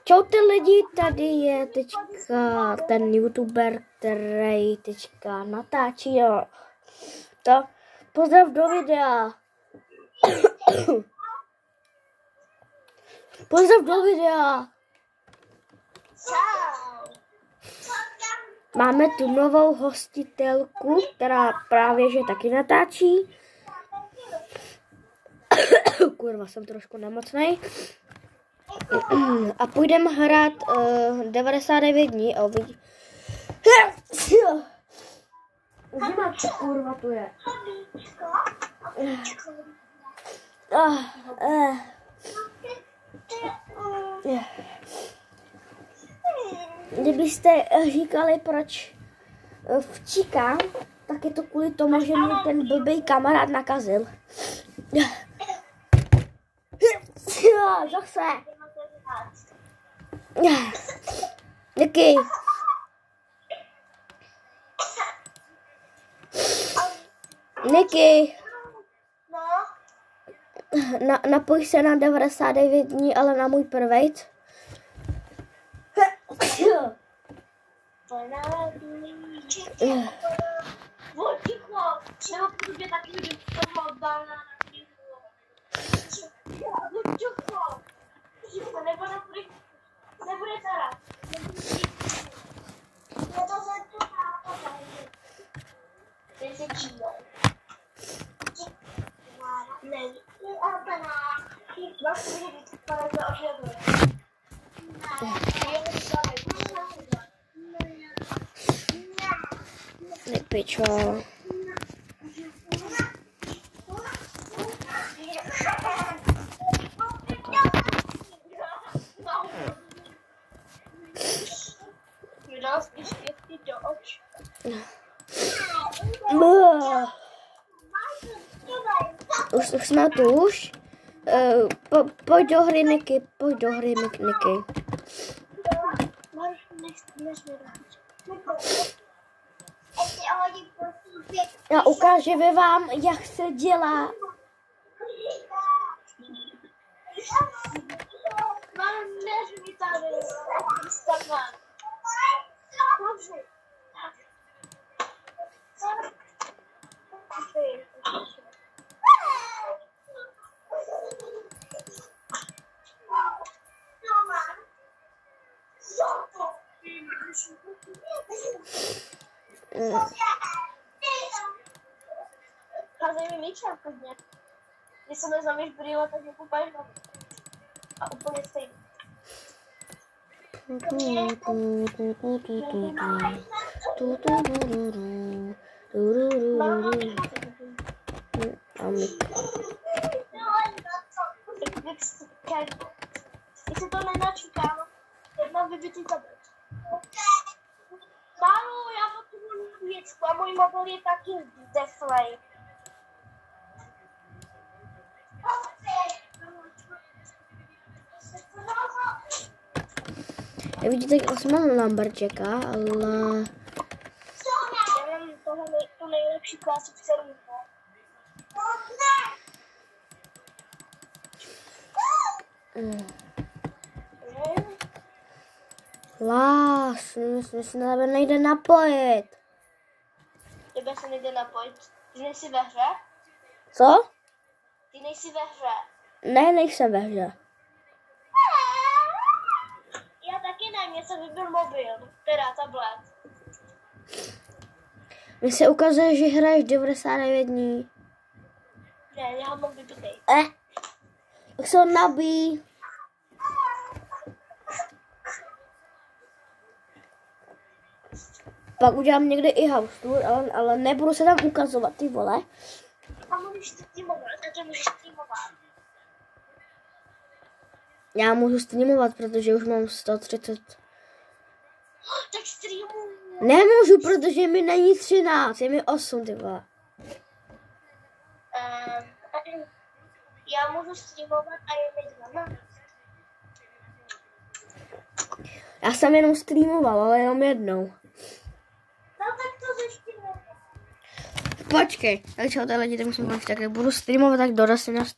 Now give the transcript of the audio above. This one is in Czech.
Čaute lidi, tady je teďka ten youtuber, který teďka natáčí, jo. To pozdrav do videa. Pozdrav do videa. Máme tu novou hostitelku, která právě že taky natáčí. Kurva, jsem trošku nemocnej. A půjdeme hrát 99 dní a uvidí. Zima, co kurva tu je. Kdybyste říkali, proč včíkám, tak je to kvůli tomu, že mě ten blbý kamarád nakazil. Zase. Díky. Niky. Napoj se na 99 dní, ale na můj private. Pičo. Už jsme tu už. Pojď do hry, Niky. Pojď do hry, Niky. Já ukážu vám, jak se dělá. Házej mi míčem klidně. Když se neznámíš brýle, tak je kupáš na a úplně stejný. Když se to nenačítám, tak mám vybitý tablet. Málo, já potřebuji věcku a můj mobil je taky deflej. Jak vidíte, jsem mám Lumberjacka, ale... Já mám tohle tu nejlepší klásu v celém. Lás, mě se nejde napojit. Tebe se nejde napojit. Ty nejsi ve hře? Co? Ty nejsi ve hře. Ne, nejsem ve hře. Já taky ne, mě se vybil mobil, teda tablet. Mně se ukazuje, že hraješ 99 dní. Ne, já ho mám vybitej. Tak se ho nabíj. Pak udělám někde i house tour, ale nebudu se tam ukazovat, ty vole. A můžeš streamovat, takže můžeš streamovat. Já můžu streamovat, protože už mám 130. Tak streamuj. Nemůžu, protože mi není 13, je mi 8, ty vole. Já můžu streamovat a je mi 12. Já jsem jenom streamoval, ale jenom jednou. No tak to zeštíme. Počkej, tak čau, lidi, tak musím končit, tak budu streamovat, tak dorazím na